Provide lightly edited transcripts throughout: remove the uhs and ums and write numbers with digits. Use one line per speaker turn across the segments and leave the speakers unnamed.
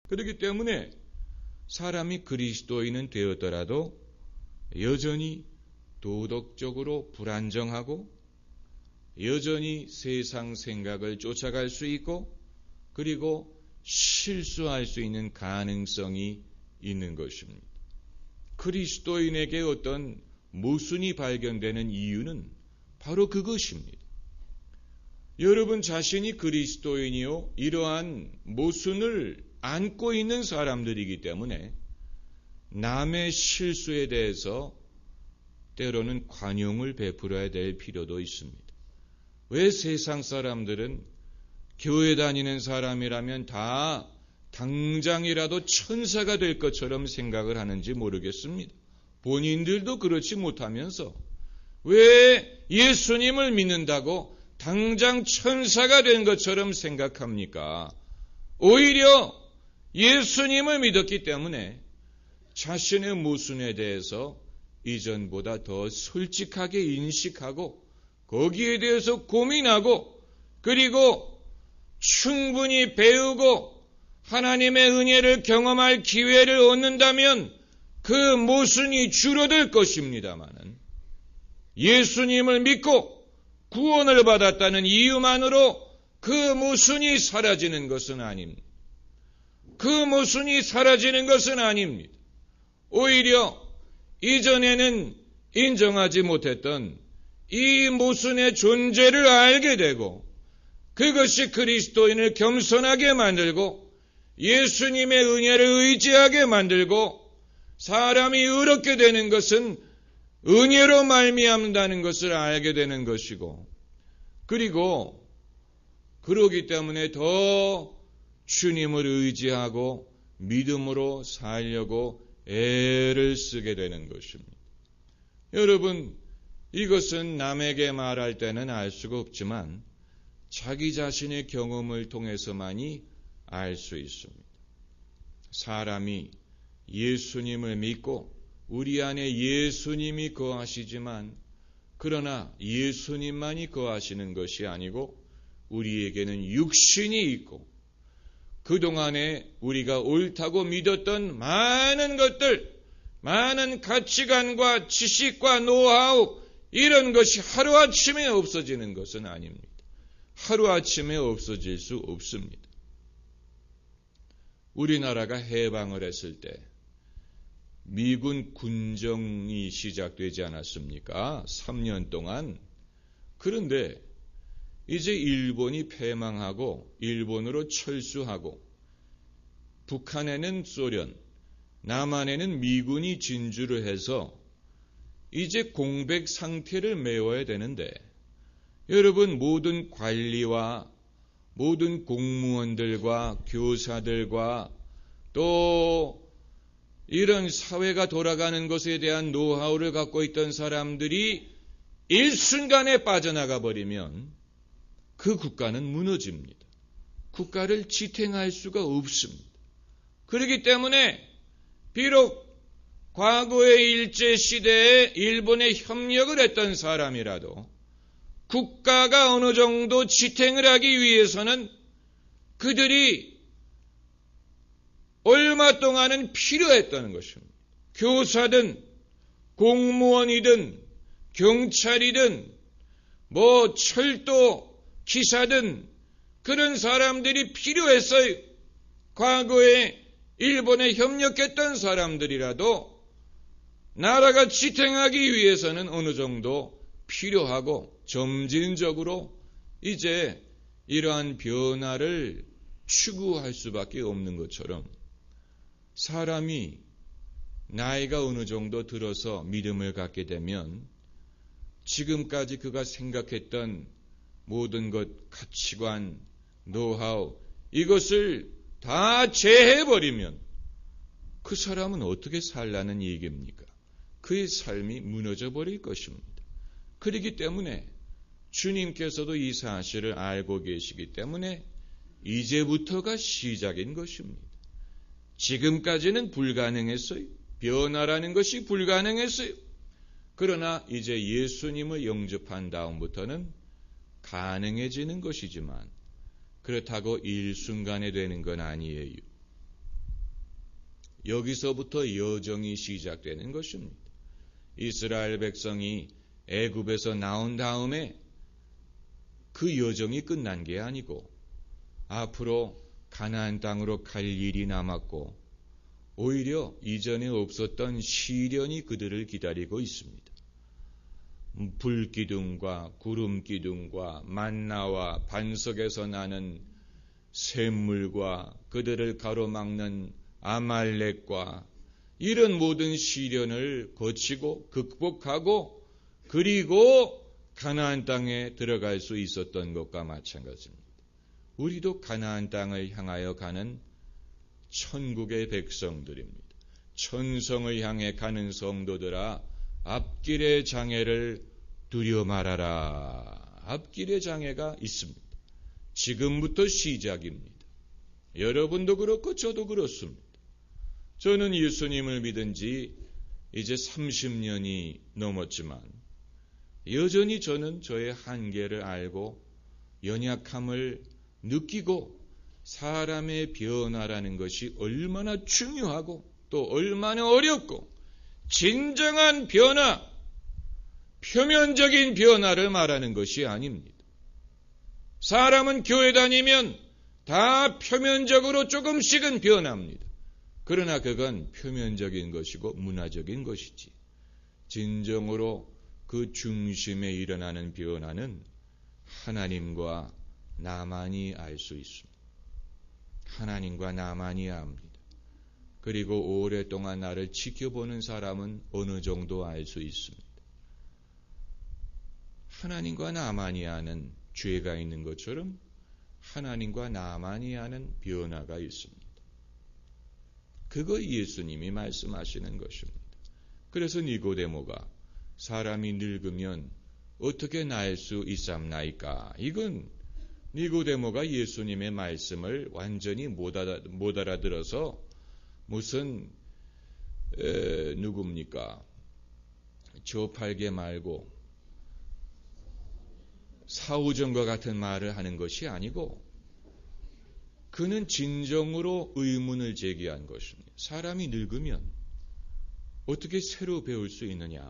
그렇기 때문에 사람이 그리스도인은 되었더라도 여전히 도덕적으로 불안정하고 여전히 세상 생각을 쫓아갈 수 있고 그리고 실수할 수 있는 가능성이 있는 것입니다. 그리스도인에게 어떤 모순이 발견되는 이유는 바로 그것입니다. 여러분 자신이 그리스도인이요 이러한 모순을 안고 있는 사람들이기 때문에 남의 실수에 대해서 때로는 관용을 베풀어야 될 필요도 있습니다. 왜 세상 사람들은 교회 다니는 사람이라면 다 당장이라도 천사가 될 것처럼 생각을 하는지 모르겠습니다. 본인들도 그렇지 못하면서 왜 예수님을 믿는다고 당장 천사가 된 것처럼 생각합니까? 오히려 예수님을 믿었기 때문에 자신의 모순에 대해서 이전보다 더 솔직하게 인식하고 거기에 대해서 고민하고 그리고 충분히 배우고 하나님의 은혜를 경험할 기회를 얻는다면 그 모순이 줄어들 것입니다마는 예수님을 믿고 구원을 받았다는 이유만으로 그 모순이 사라지는 것은 아닙니다. 그 모순이 사라지는 것은 아닙니다. 오히려 이전에는 인정하지 못했던 이 모순의 존재를 알게 되고 그것이 그리스도인을 겸손하게 만들고 예수님의 은혜를 의지하게 만들고 사람이 의롭게 되는 것은 은혜로 말미암는다는 것을 알게 되는 것이고 그리고 그러기 때문에 더 주님을 의지하고 믿음으로 살려고 애를 쓰게 되는 것입니다. 여러분 이것은 남에게 말할 때는 알 수가 없지만 자기 자신의 경험을 통해서만이 알 수 있습니다. 사람이 예수님을 믿고 우리 안에 예수님이 거하시지만 그러나 예수님만이 거하시는 것이 아니고 우리에게는 육신이 있고 그동안에 우리가 옳다고 믿었던 많은 것들, 많은 가치관과 지식과 노하우 이런 것이 하루아침에 없어지는 것은 아닙니다. 하루아침에 없어질 수 없습니다. 우리나라가 해방을 했을 때 미군 군정이 시작되지 않았습니까? 3년 동안. 그런데 이제 일본이 패망하고 일본으로 철수하고 북한에는 소련, 남한에는 미군이 진주를 해서 이제 공백 상태를 메워야 되는데 여러분 모든 관리와 모든 공무원들과 교사들과 또 이런 사회가 돌아가는 것에 대한 노하우를 갖고 있던 사람들이 일순간에 빠져나가 버리면 그 국가는 무너집니다. 국가를 지탱할 수가 없습니다. 그렇기 때문에 비록 과거의 일제시대에 일본에 협력을 했던 사람이라도 국가가 어느 정도 지탱을 하기 위해서는 그들이 얼마 동안은 필요했다는 것입니다. 교사든 공무원이든 경찰이든 철도 기사든 그런 사람들이 필요했어요. 과거에 일본에 협력했던 사람들이라도 나라가 지탱하기 위해서는 어느 정도 필요하고 점진적으로 이제 이러한 변화를 추구할 수밖에 없는 것처럼 사람이 나이가 어느 정도 들어서 믿음을 갖게 되면 지금까지 그가 생각했던 모든 것, 가치관, 노하우 이것을 다 제해버리면 그 사람은 어떻게 살라는 얘기입니까? 그의 삶이 무너져 버릴 것입니다. 그렇기 때문에 주님께서도 이 사실을 알고 계시기 때문에 이제부터가 시작인 것입니다. 지금까지는 불가능했어요. 변화라는 것이 불가능했어요. 그러나 이제 예수님을 영접한 다음부터는 가능해지는 것이지만 그렇다고 일순간에 되는 건 아니에요. 여기서부터 여정이 시작되는 것입니다. 이스라엘 백성이 애굽에서 나온 다음에 그 여정이 끝난 게 아니고 앞으로 가나안 땅으로 갈 일이 남았고 오히려 이전에 없었던 시련이 그들을 기다리고 있습니다. 불기둥과 구름기둥과 만나와 반석에서 나는 샘물과 그들을 가로막는 아말렉과 이런 모든 시련을 거치고 극복하고 그리고 가나안 땅에 들어갈 수 있었던 것과 마찬가지입니다. 우리도 가나안 땅을 향하여 가는 천국의 백성들입니다. 천성을 향해 가는 성도들아, 앞길의 장애를 두려 말아라. 앞길의 장애가 있습니다. 지금부터 시작입니다. 여러분도 그렇고 저도 그렇습니다. 저는 예수님을 믿은 지 이제 30년이 넘었지만 여전히 저는 저의 한계를 알고 연약함을 느끼고 사람의 변화라는 것이 얼마나 중요하고 또 얼마나 어렵고 진정한 변화, 표면적인 변화를 말하는 것이 아닙니다. 사람은 교회 다니면 다 표면적으로 조금씩은 변합니다. 그러나 그건 표면적인 것이고 문화적인 것이지 진정으로 그 중심에 일어나는 변화는 하나님과 나만이 알 수 있습니다. 하나님과 나만이 압니다. 그리고 오랫동안 나를 지켜보는 사람은 어느 정도 알 수 있습니다. 하나님과 나만이 아는 죄가 있는 것처럼 하나님과 나만이 아는 변화가 있습니다. 그거 예수님이 말씀하시는 것입니다. 그래서 니고데모가 사람이 늙으면 어떻게 날 수 있삼나이까? 이건 니고데모가 예수님의 말씀을 완전히 못 알아들어서 무슨 누굽니까? 저팔계 말고 사후정과 같은 말을 하는 것이 아니고 그는 진정으로 의문을 제기한 것입니다. 사람이 늙으면 어떻게 새로 배울 수 있느냐?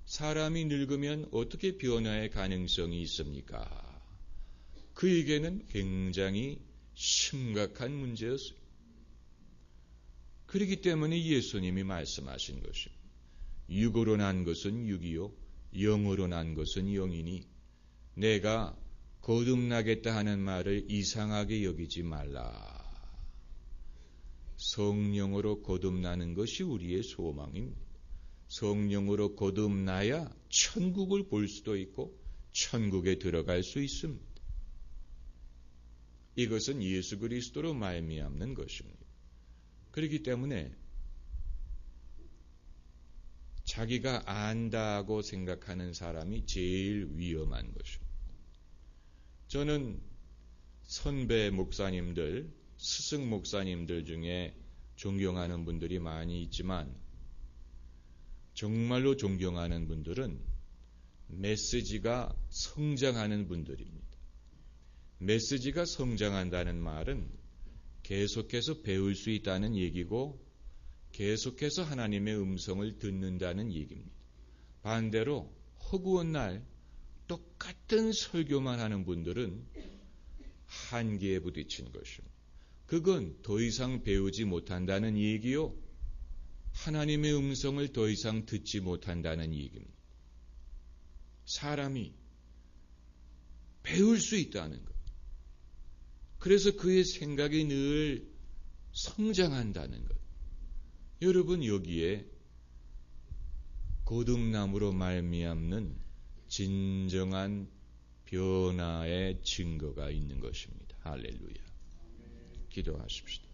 사람이 늙으면 어떻게 변화의 가능성이 있습니까? 그에게는 굉장히 심각한 문제였어요. 그렇기 때문에 예수님이 말씀하신 것입니다. 육으로 난 것은 육이요 영으로 난 것은 영이니 내가 거듭나겠다 하는 말을 이상하게 여기지 말라. 성령으로 거듭나는 것이 우리의 소망입니다. 성령으로 거듭나야 천국을 볼 수도 있고 천국에 들어갈 수 있습니다. 이것은 예수 그리스도로 말미암는 것입니다. 그렇기 때문에 자기가 안다고 생각하는 사람이 제일 위험한 것입니다. 저는 선배 목사님들, 스승 목사님들 중에 존경하는 분들이 많이 있지만 정말로 존경하는 분들은 메시지가 성장하는 분들입니다. 메시지가 성장한다는 말은 계속해서 배울 수 있다는 얘기고 계속해서 하나님의 음성을 듣는다는 얘기입니다. 반대로 허구한 날 똑같은 설교만 하는 분들은 한계에 부딪힌 것입니다. 그건 더 이상 배우지 못한다는 얘기요. 하나님의 음성을 더 이상 듣지 못한다는 얘기입니다. 사람이 배울 수 있다는 것. 그래서 그의 생각이 늘 성장한다는 것. 여러분 여기에 거듭남으로 말미암는 진정한 변화의 증거가 있는 것입니다. 할렐루야. 기도하십시다.